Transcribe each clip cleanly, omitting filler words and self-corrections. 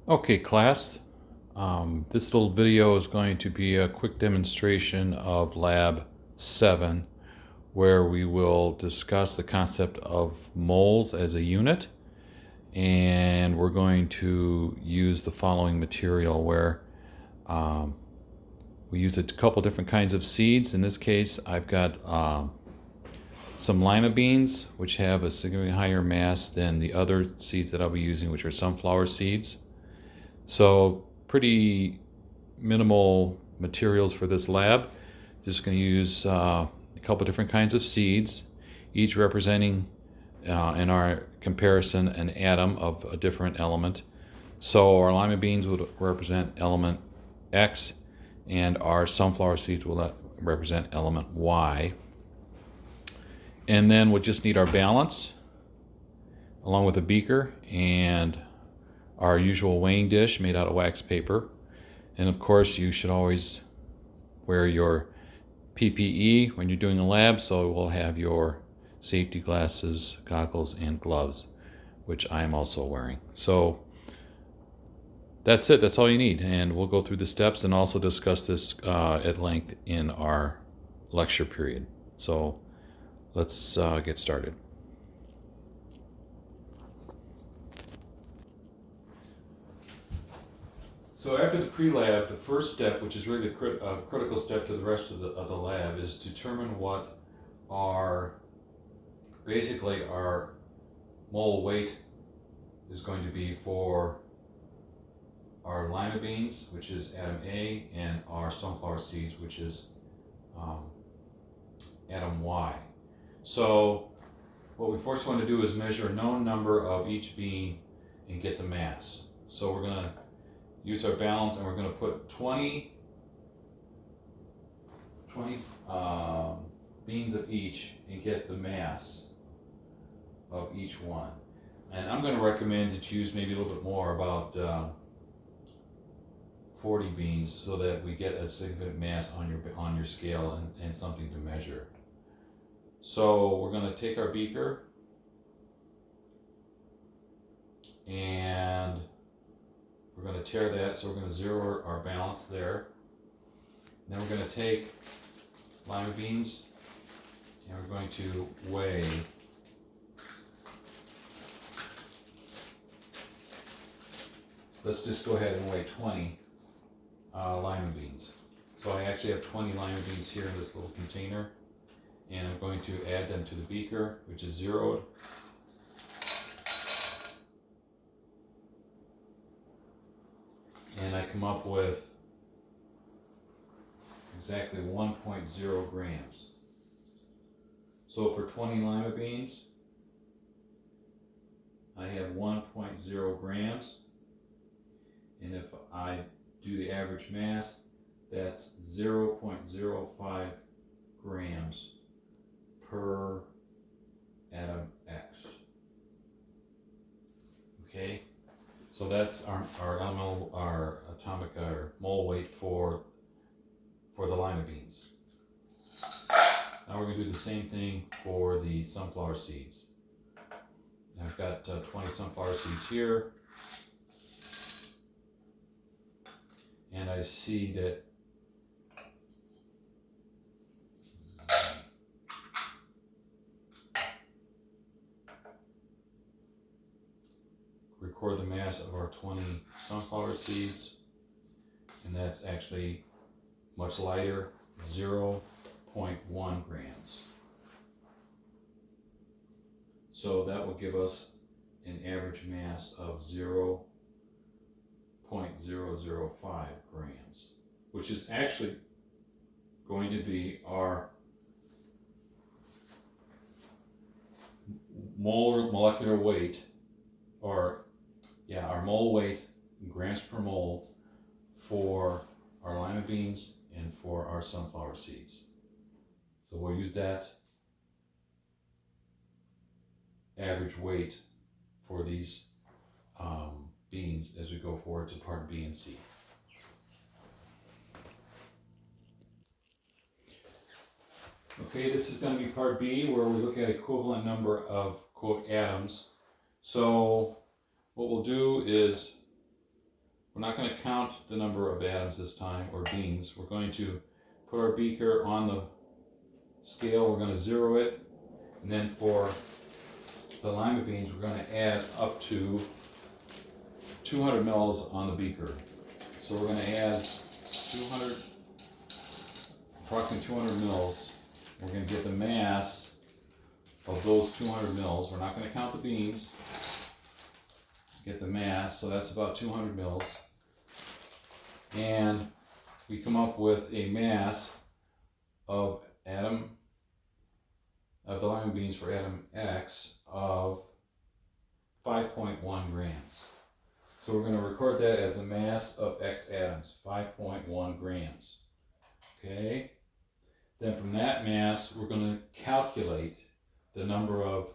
Okay, class. This little video is going to be a quick demonstration of Lab 7, where we will discuss the concept of moles as a unit. And we're going to use the following material where um, we use a couple different kinds of seeds. In this case, I've got some lima beans, which have a significantly higher mass than the other seeds that I'll be using, which are sunflower seeds. So pretty minimal materials for this lab. Just going to use a couple different kinds of seeds, each representing, in our comparison, an atom of a different element. So our lima beans would represent element X, and our sunflower seeds will represent element Y. And then we'll just need our balance, along with a beaker and our usual weighing dish made out of wax paper. And of course, you should always wear your PPE when you're doing a lab, so we'll have your safety glasses, goggles, and gloves, which I am also wearing. So that's it. That's all you need. And we'll go through the steps and also discuss this at length in our lecture period. So let's get started. So after the pre-lab, the first step, which is really the critical step to the rest of the lab, is to determine what basically our mole weight is going to be for our lima beans, which is atom A, and our sunflower seeds, which is atom Y. So what we first want to do is measure a known number of each bean and get the mass. So we're going to use our balance, and we're going to put 20 beans of each and get the mass of each one. And I'm going to recommend that you use maybe a little bit more, about 40 beans, so that we get a significant mass on your scale and something to measure. So we're going to take our beaker and we're going to tare that, so we're going to zero our balance there. Then we're going to take lima beans and we're going to weigh. Let's just go ahead and weigh 20 lima beans. So I actually have 20 lima beans here in this little container, and I'm going to add them to the beaker, which is zeroed. And I come up with exactly 1.0 grams. So for 20 lima beans, I have 1.0 grams. And if I do the average mass, that's 0.05 grams per atom X. Okay, so that's our atomic, our mole weight for the lima beans. Now we're going to do the same thing for the sunflower seeds. I've got 20 sunflower seeds here, and I see that record the mass of our 20 sunflower seeds, and that's actually much lighter, 0.1 grams. So that will give us an average mass of 0.005 grams, which is actually going to be our molecular weight, our mole weight in grams per mole for our lima beans and for our sunflower seeds. So we'll use that average weight for these beans as we go forward to part B and C. Okay, this is going to be part B, where we look at equivalent number of, quote, atoms. So what we'll do is we're not going to count the number of atoms this time, or beans. We're going to put our beaker on the scale, we're going to zero it, and then for the lima beans, we're going to add up to 200 mils on the beaker. So we're going to add approximately 200 mils. We're going to get the mass of those 200 mils. We're not going to count the beans. Get the mass, so that's about 200 mils. And we come up with a mass of the lima beans for atom X of 5.1 grams. So we're going to record that as the mass of X atoms, 5.1 grams. Okay? Then from that mass, we're going to calculate the number of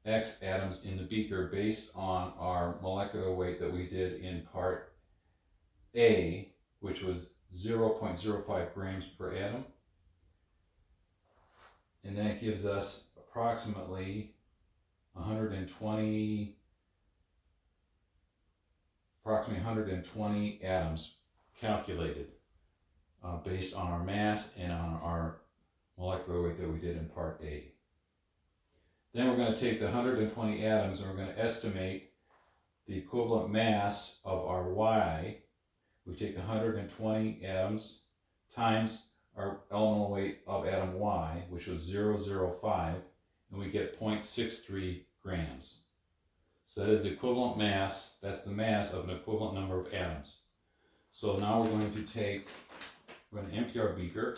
X atoms in the beaker based on our molecular weight that we did in part A, which was 0.05 grams per atom. And that gives us approximately 120 atoms calculated based on our mass and on our molecular weight that we did in part A. Then we're going to take the 120 atoms and we're going to estimate the equivalent mass of our Y. We take 120 atoms times our elemental weight of atom Y, which was 0.005, and we get 0.63 grams. So that is the equivalent mass, that's the mass of an equivalent number of atoms. So now we're going to empty our beaker.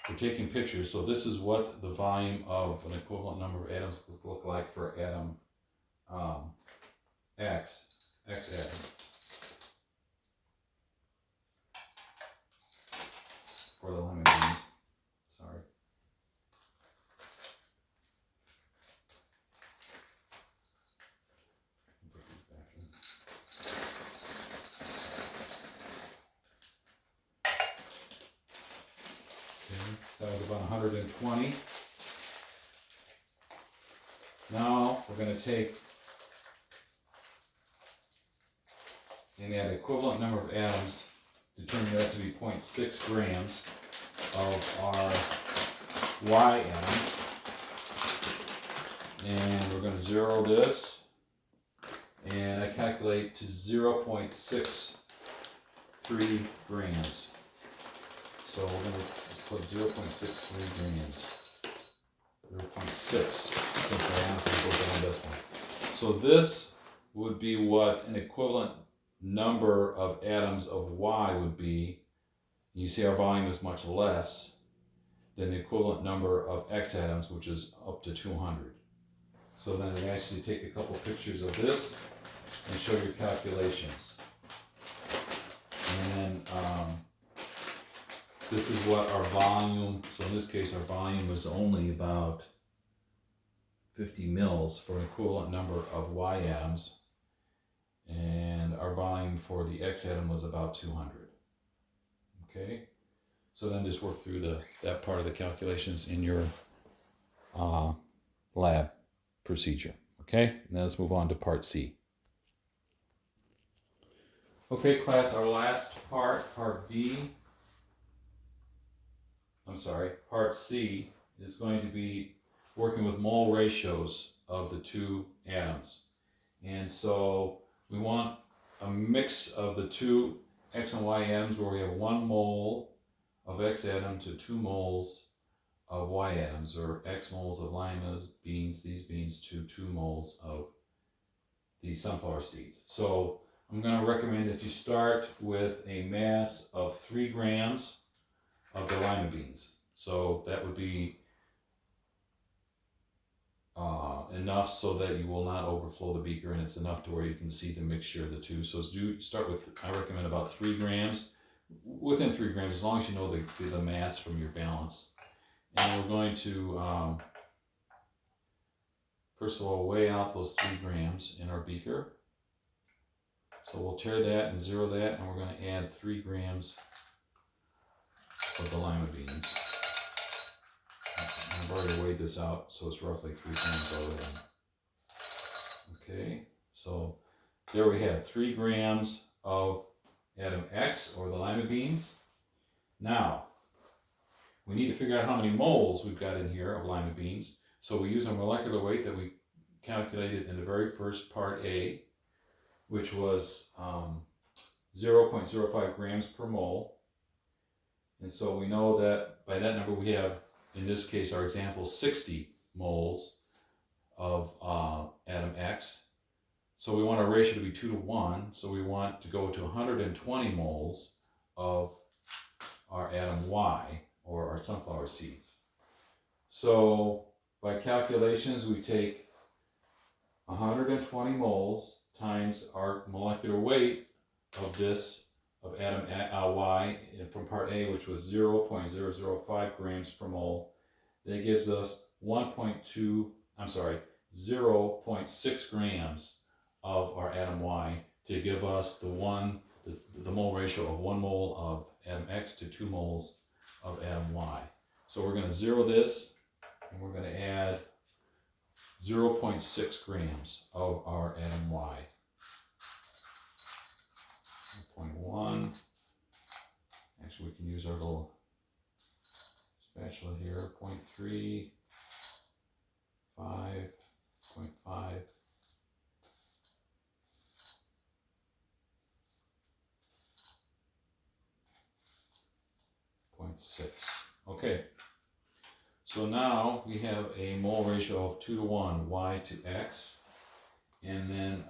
We're taking pictures, so this is what the volume of an equivalent number of atoms would look like for atom X atom. For the lima beans, sorry. Put these back in. Okay, that was about 120. Now we're going to take and add equivalent number of atoms, determine that to be 0.6 grams of our Y atoms. And we're going to zero this, and I calculate to 0.63 grams. So we're going to put 0.63 grams. 0.6, since I honestly go down this one. So this would be what an equivalent number of atoms of Y would be. You see our volume is much less than the equivalent number of X atoms, which is up to 200. So then I ask you to take a couple pictures of this and show your calculations. And then this is what our volume, so in this case our volume was only about 50 mils for an equivalent number of Y atoms. And our volume for the X atom was about 200. Okay, so then just work through that part of the calculations in your lab procedure. Okay, now let's move on to part C. Okay, class, our last part, part C, is going to be working with mole ratios of the two atoms. And so we want a mix of the two X and Y atoms where we have 1 mole of X atom to 2 moles of Y atoms, or X moles of lima beans, these beans, to 2 moles of the sunflower seeds. So I'm going to recommend that you start with a mass of 3 grams of the lima beans. So that would be enough so that you will not overflow the beaker, and it's enough to where you can see the mixture of the two. So do start with, I recommend about 3 grams, within 3 grams, as long as you know the mass from your balance. And we're going to, first of all, weigh out those 3 grams in our beaker. So we'll tare that and zero that, and we're going to add 3 grams of the lima beans. I've already weighed this out, so it's roughly 3 grams already. Okay, so there we have 3 grams of atom X, or the lima beans. Now, we need to figure out how many moles we've got in here of lima beans. So we use a molecular weight that we calculated in the very first part A, which was 0.05 grams per mole. And so we know that by that number we have, in this case, our example, 60 moles of atom X. So we want our ratio to be 2 to 1. So we want to go to 120 moles of our atom Y, or our sunflower seeds. So by calculations, we take 120 moles times our molecular weight of this, of atom Y from part A, which was 0.005 grams per mole. That gives us 0.6 grams of our atom Y, to give us the mole ratio of 1 mole of atom X to 2 moles of atom Y. So we're going to zero this, and we're going to add 0.6 grams of our atom Y. 0.1. Actually, we can use our little spatula here. 0.3, 5, 0.5. 0.6. Okay, so now we have a mole ratio of 2 to 1, Y to X, and then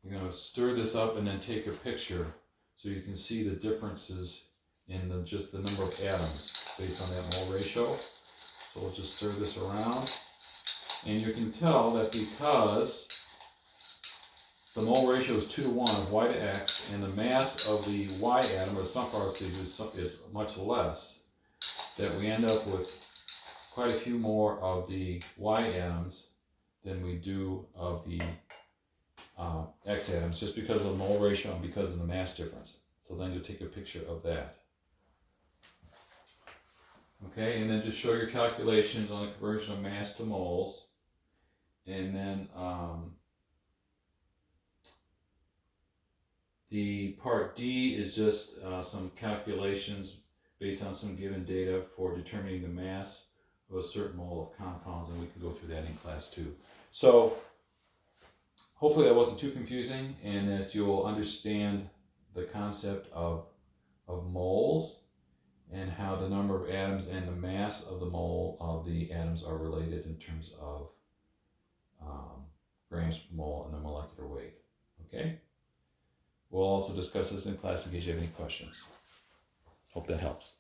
we're going to stir this up and then take a picture so you can see the differences in just the number of atoms based on that mole ratio. So we'll just stir this around, and you can tell that because the mole ratio is 2 to 1 of Y to X, and the mass of the Y atom, or the sunflower seed, is much less, that we end up with quite a few more of the Y atoms than we do of the X atoms, just because of the mole ratio and because of the mass difference. So then you take a picture of that. Okay, and then just show your calculations on the conversion of mass to moles. And then the part D is just some calculations based on some given data for determining the mass of a certain mole of compounds, and we can go through that in class 2. So hopefully that wasn't too confusing, and that you'll understand the concept of moles and how the number of atoms and the mass of the mole of the atoms are related in terms of grams per mole and the molecular weight. Okay? We'll also discuss this in class in case you have any questions. Hope that helps.